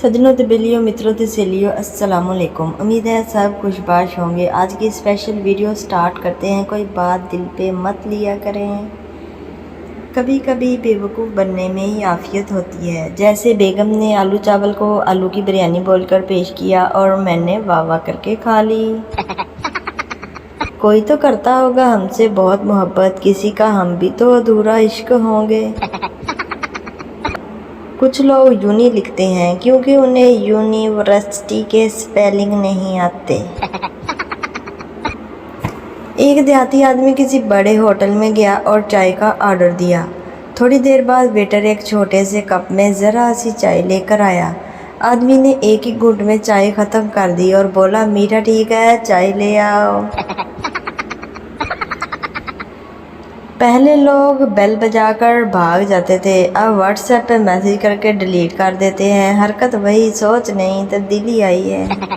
सजनों तबेलियों मित्रों तसेलियों अस्सलाम वालेकुम। उम्मीद है सब खुशबाश होंगे। आज की स्पेशल वीडियो स्टार्ट करते हैं। कोई बात दिल पे मत लिया करें, कभी कभी बेवकूफ़ बनने में ही आफियत होती है। जैसे बेगम ने आलू चावल को आलू की बिरयानी बोलकर पेश किया और मैंने वाह वाह करके खा ली। कोई तो करता होगा हमसे बहुत मोहब्बत, किसी का हम भी तो अधूरा इश्क होंगे। कुछ लोग यूनी लिखते हैं क्योंकि उन्हें यूनिवर्सिटी के स्पेलिंग नहीं आते। एक देहाती आदमी किसी बड़े होटल में गया और चाय का ऑर्डर दिया। थोड़ी देर बाद वेटर एक छोटे से कप में ज़रा सी चाय लेकर आया। आदमी ने एक ही घूंट में चाय ख़त्म कर दी और बोला, मीठा ठीक है, चाय ले आओ। पहले लोग बेल बजाकर भाग जाते थे, अब व्हाट्सएप पे मैसेज करके डिलीट कर देते हैं। हरकत वही, सोच नहीं, तब्दीली आई है।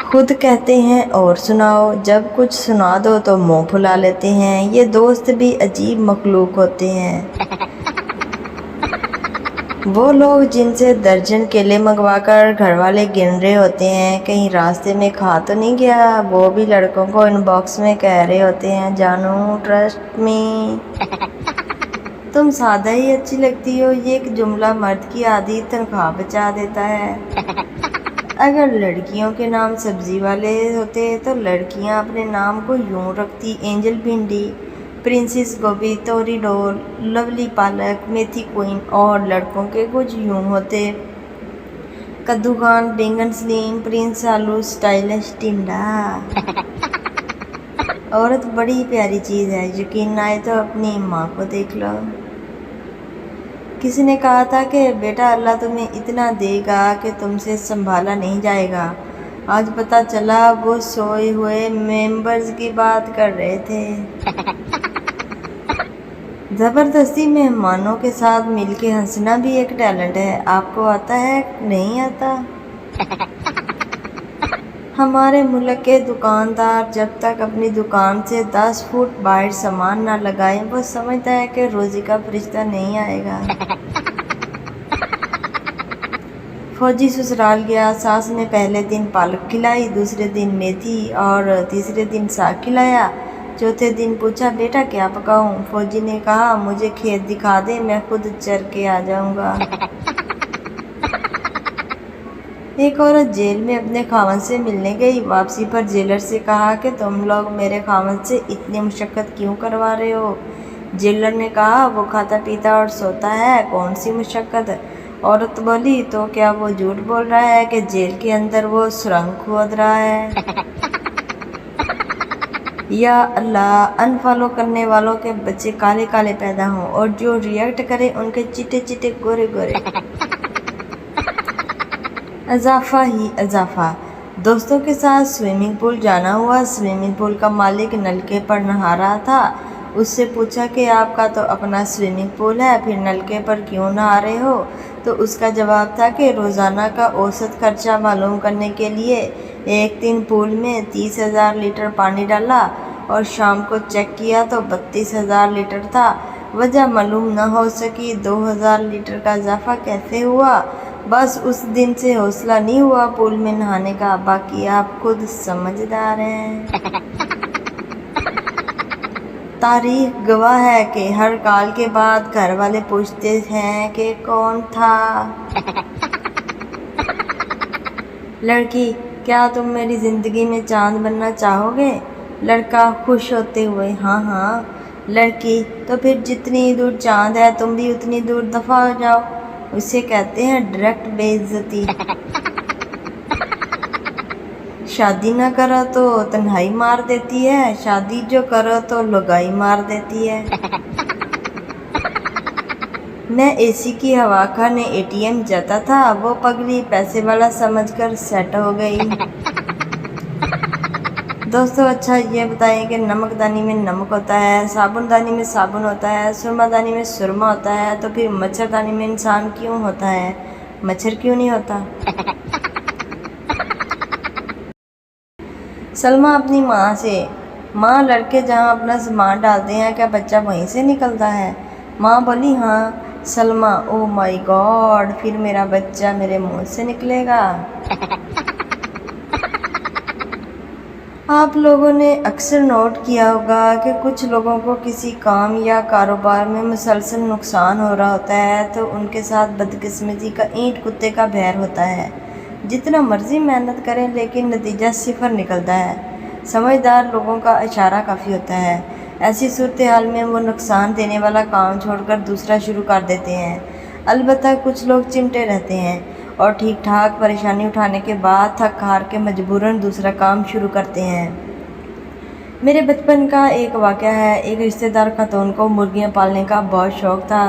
खुद कहते हैं और सुनाओ, जब कुछ सुना दो तो मुंह फुला लेते हैं। ये दोस्त भी अजीब मखलूक होते हैं। वो लोग जिनसे दर्जन केले मंगवाकर घर वाले गिन रहे होते हैं कहीं रास्ते में खा तो नहीं गया, वो भी लड़कों को इनबॉक्स में कह रहे होते हैं, जानू ट्रस्ट मी, तुम सादा ही अच्छी लगती हो। ये एक जुमला मर्द की आधी तनख्वाह बचा देता है। अगर लड़कियों के नाम सब्जी वाले होते तो लड़कियां अपने नाम को यूं रखती, एंजल भिंडी, प्रिंसेस गोभी, तोरी डोल, लवली पालक, मेथी क्वीन। और लड़कों के कुछ यूं होते, कद्दू खान, बैंगन सलीम, प्रिंस आलू, स्टाइलिश टिंडा। औरत बड़ी प्यारी चीज़ है, यकीन ना आए तो अपनी माँ को देख लो। किसी ने कहा था कि बेटा अल्लाह तुम्हें इतना देगा कि तुमसे संभाला नहीं जाएगा। आज पता चला वो सोए हुए मेंबर्स की बात कर रहे थे। ज़बरदस्ती मेहमानों के साथ मिलके हंसना भी एक टैलेंट है। आपको आता है नहीं आता? हमारे मुल्क के दुकानदार जब तक अपनी दुकान से 10 फुट बाहर सामान ना लगाए, वो समझता है कि रोज़ी का फरिश्ता नहीं आएगा। फौजी ससुराल गया। सास ने पहले दिन पालक खिलाई, दूसरे दिन मेथी और तीसरे दिन साग खिलाया। चौथे दिन पूछा, बेटा क्या पकाऊं? फौजी ने कहा, मुझे खेत दिखा दे, मैं खुद चर के आ जाऊंगा। एक औरत जेल में अपने खावन से मिलने गई। वापसी पर जेलर से कहा कि तुम लोग मेरे खावन से इतनी मुशक्क़त क्यों करवा रहे हो? जेलर ने कहा, वो खाता पीता और सोता है, कौन सी मुशक्क़त? औरत बोली, तो क्या वो झूठ बोल रहा है कि जेल के अंदर वो सुरंग खोद रहा है? या अल्लाह, अनफॉलो करने वालों के बच्चे काले काले पैदा हों और जो रिएक्ट करे उनके चिटे चिटे गोरे गोरे। अजाफा ही अजाफा। दोस्तों के साथ स्विमिंग पूल जाना हुआ। स्विमिंग पूल का मालिक नलके पर नहा रहा था। उससे पूछा कि आपका तो अपना स्विमिंग पूल है, फिर नलके पर क्यों नहा रहे हो? तो उसका जवाब था कि रोज़ाना का औसत खर्चा मालूम करने के लिए एक दिन पूल में 30,000 लीटर पानी डाला और शाम को चेक किया तो 32,000 लीटर था। वजह मालूम न हो सकी। 2,000 लीटर का इजाफा कैसे हुआ? बस उस दिन से हौसला नहीं हुआ पूल में नहाने का। बाकी आप खुद समझदार हैं। तारीख गवाह है कि हर कॉल के बाद घर वाले पूछते हैं कि कौन था। लड़की, क्या तुम मेरी ज़िंदगी में चांद बनना चाहोगे? लड़का खुश होते हुए, हाँ हाँ। लड़की, तो फिर जितनी दूर चांद है तुम भी उतनी दूर दफ़ा हो जाओ। उसे कहते हैं डायरेक्ट बेइज्जती। शादी ना करो तो तन्हाई मार देती है, शादी जो करो तो लुगाई मार देती है। मैं एसी की हवा खाने एटीएम जाता था, वो पगली पैसे वाला समझकर सेट हो गई। दोस्तों, अच्छा ये बताएं कि नमकदानी में नमक होता है, साबुनदानी में साबुन होता है, सुरमादानी में सुरमा होता है, तो फिर मच्छरदानी में इंसान क्यों होता है? मच्छर क्यों नहीं होता? सलमा अपनी माँ से, माँ लड़के जहाँ अपना सामान डालते हैं क्या बच्चा वहीं से निकलता है? माँ बोली, हाँ। सलमा, ओ माय गॉड, फिर मेरा बच्चा मेरे मुंह से निकलेगा। आप लोगों ने अक्सर नोट किया होगा कि कुछ लोगों को किसी काम या कारोबार में मुसलसल नुकसान हो रहा होता है तो उनके साथ बदकिस्मती का ईंट कुत्ते का बैर होता है। जितना मर्जी मेहनत करें लेकिन नतीजा सिफर निकलता है। समझदार लोगों का इशारा काफ़ी होता है। ऐसी सूरत हाल में वो नुकसान देने वाला काम छोड़कर दूसरा शुरू कर देते हैं। अलबत्ता कुछ लोग चिमटे रहते हैं और ठीक ठाक परेशानी उठाने के बाद थक हार के मजबूरन दूसरा काम शुरू करते हैं। मेरे बचपन का एक वाक़या है। एक रिश्तेदार खातून को मुर्गियां पालने का बहुत शौक़ था।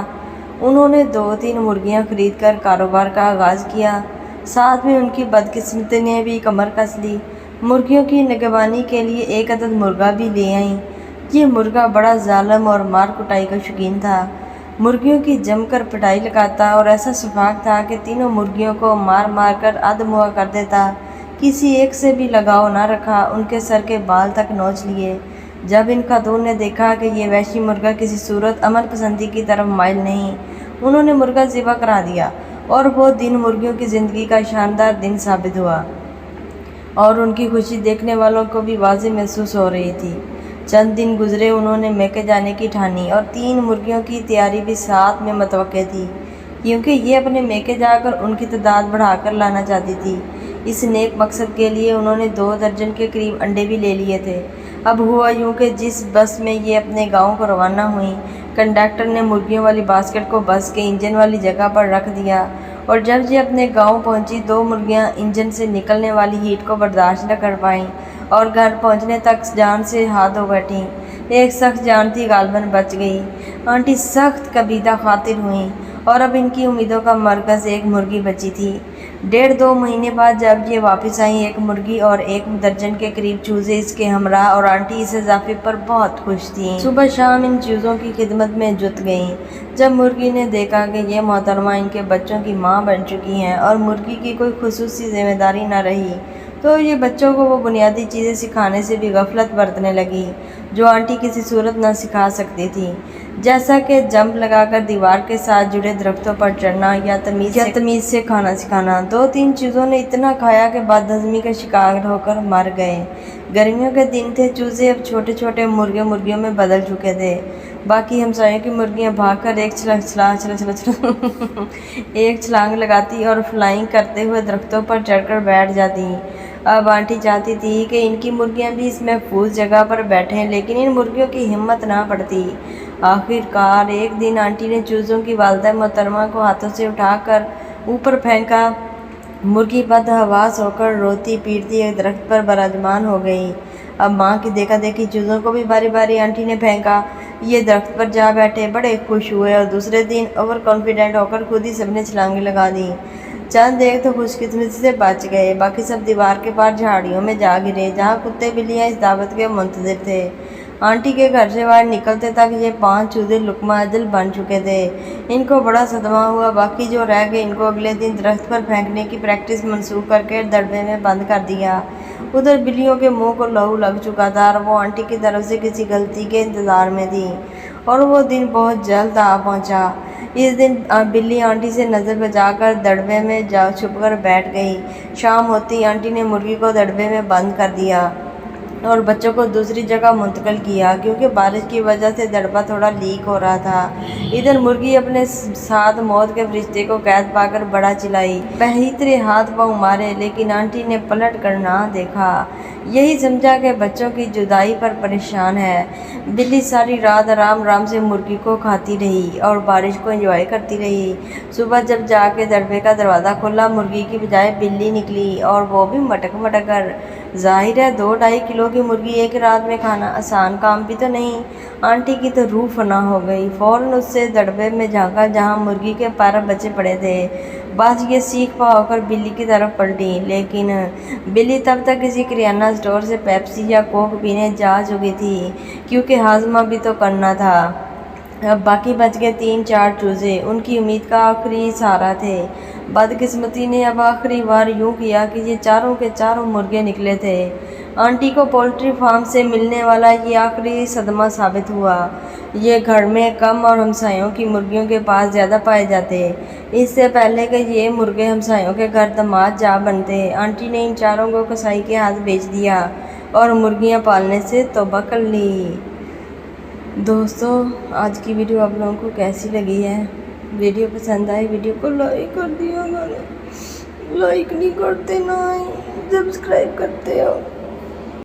उन्होंने 2-3 मुर्गियां खरीद कर कारोबार का आगाज़ किया। साथ में उनकी बदकिस्मती ने भी कमर कस ली। मुर्गियों की निगरानी के लिए एक अदद मुर्गा भी ले आईं। ये मुर्गा बड़ा जालिम और मार कुटाई का शौकीन था। मुर्गियों की जमकर पिटाई लगाता और ऐसा सुफाक था कि तीनों मुर्गियों को मार मार कर अधमुआ कर देता। किसी एक से भी लगाव ना रखा, उनके सर के बाल तक नोच लिए। जब इन खातून ने देखा कि ये वहशी मुर्गा किसी सूरत अमन पसंदी की तरफ माइल नहीं, उन्होंने मुर्गा ज़िबा करा दिया और वो दिन मुर्गियों की ज़िंदगी का शानदार दिन साबित हुआ और उनकी खुशी देखने वालों को भी वाज़ेह महसूस हो रही थी। चंद दिन गुजरे, उन्होंने मैके जाने की ठानी और 3 मुर्गियों की तैयारी भी साथ में मुतवक्के थी, क्योंकि ये अपने मैके जाकर उनकी तादाद बढ़ाकर लाना चाहती थी। इस नेक मकसद के लिए उन्होंने 2 दर्जन के करीब अंडे भी ले लिए थे। अब हुआ यूँ कि जिस बस में ये अपने गांव को रवाना हुई, कंडक्टर ने मुर्गियों वाली बास्केट को बस के इंजन वाली जगह पर रख दिया और जब ये अपने गांव पहुंची, 2 मुर्गियां इंजन से निकलने वाली हीट को बर्दाश्त न कर पाईं और घर पहुंचने तक जान से हाथ धो बैठीं। एक सख्त जान थी गालबन बच गई। आंटी सख्त कबीदा खातिर हुई और अब इनकी उम्मीदों का मरकज़ एक मुर्गी बची थी। 1.5-2 महीने बाद जब ये वापस आई, 1 मुर्गी और 1 दर्जन के करीब चूज़े इसके हमरा और आंटी इस इजाफे पर बहुत खुश थीं। सुबह शाम इन चूज़ों की खिदमत में जुट गईं। जब मुर्गी ने देखा कि ये मोहतरमा इनके बच्चों की माँ बन चुकी हैं और मुर्गी की कोई खुसूसी जिम्मेदारी न रही, तो ये बच्चों को वो बुनियादी चीज़ें सिखाने से भी गफलत बरतने लगी जो आंटी किसी सूरत न सिखा सकती थी, जैसा कि जंप लगाकर दीवार के साथ जुड़े दरख्तों पर चढ़ना या तमीज़ से खाना सिखाना। 2-3 चूज़ों ने इतना खाया कि बदहज़मी का शिकार होकर मर गए। गर्मियों के दिन थे। चूज़े अब छोटे छोटे मुर्गियों में बदल चुके थे। बाकी हमसायों की मुर्गियां भागकर एक छलांग लगाती और फ्लाइंग करते हुए दरख्तों पर चढ़कर बैठ जाती। अब आंटी चाहती थी कि इनकी मुर्गियां भी इस महफूज जगह पर बैठें, लेकिन इन मुर्गियों की हिम्मत ना पड़ती। आखिरकार एक दिन आंटी ने चूज़ों की वालिदा मोहतरमा को हाथों से उठाकर ऊपर फेंका। मुर्गी बदहवास होकर रोती पीटती एक दरख्त पर बराजमान हो गई। अब माँ की देखा देखी चूज़ों को भी बारी बारी आंटी ने फेंका। ये दरख्त पर जा बैठे, बड़े खुश हुए और दूसरे दिन ओवर कॉन्फिडेंट होकर खुद ही सबने छलांगें लगा दी। चंद एक तो खुशकिस्मती से बच गए, बाकी सब दीवार के पार झाड़ियों में जा गिरे जहाँ कुत्ते बिल्लियाँ इस दावत के मुंतज़िर थे। आंटी के घर से बाहर निकलते तक ये 5 चूज़े लुकमा अजल बन चुके थे। इनको बड़ा सदमा हुआ। बाकी जो रह गए, इनको अगले दिन दरख्त पर फेंकने की प्रैक्टिस मनसूख करके दड़बे में बंद कर दिया। उधर बिल्लियों के मुंह को लहू लग चुका था और वो आंटी की तरफ से किसी गलती के इंतज़ार में थी और वो दिन बहुत जल्द आ पहुंचा। इस दिन बिल्ली आंटी से नज़र बचाकर दड़बे में जा छुपकर बैठ गई। शाम होती आंटी ने मुर्गी को दड़बे में बंद कर दिया और बच्चों को दूसरी जगह मुंतकिल किया, क्योंकि बारिश की वजह से दड़बा थोड़ा लीक हो रहा था। इधर मुर्गी अपने साथ मौत के फरिश्ते को कैद पाकर बड़ा चिल्लाई, पहीतरे हाथ पाँव मारे, लेकिन आंटी ने पलट कर ना देखा। यही समझा कि बच्चों की जुदाई पर परेशान है। बिल्ली सारी रात आराम से मुर्गी को खाती रही और बारिश को एंजॉय करती रही। सुबह जब जाके दड़बे का दरवाज़ा खोला, मुर्गी की बजाय बिल्ली निकली और वो भी मटक मटक कर। जाहिर है 2-2.5 किलो की मुर्गी एक रात में खाना आसान काम भी तो नहीं। आंटी की तो रूह फना हो गई। फ़ौरन उससे दड़बे में झांका जहाँ मुर्गी के पर बचे पड़े थे। बस ये सीख पाकर बिल्ली की तरफ पलटी, लेकिन बिल्ली तब तक किसी किराना स्टोर से पेप्सी या कोक पीने जा चुकी थी, क्योंकि हाजमा भी तो करना था। अब बाकी बच गए 3-4 चूज़े, उनकी उम्मीद का आखिरी सहारा थे। बदकिस्मती ने अब आखिरी बार यूं किया कि ये चारों के चारों मुर्गे निकले थे। आंटी को पोल्ट्री फार्म से मिलने वाला ये आखिरी सदमा साबित हुआ। ये घर में कम और हमसायों की मुर्गियों के पास ज़्यादा पाए जाते। इससे पहले कि ये मुर्गे हमसायों के घर दामाद जा बनते, आंटी ने इन चारों को कसाई के हाथ बेच दिया और मुर्गियां पालने से तौबा कर ली। दोस्तों, आज की वीडियो आप लोगों को कैसी लगी है? वीडियो पसंद आए वीडियो को लाइक कर दिया करें, लाइक नहीं करते ना सब्सक्राइब करते हो।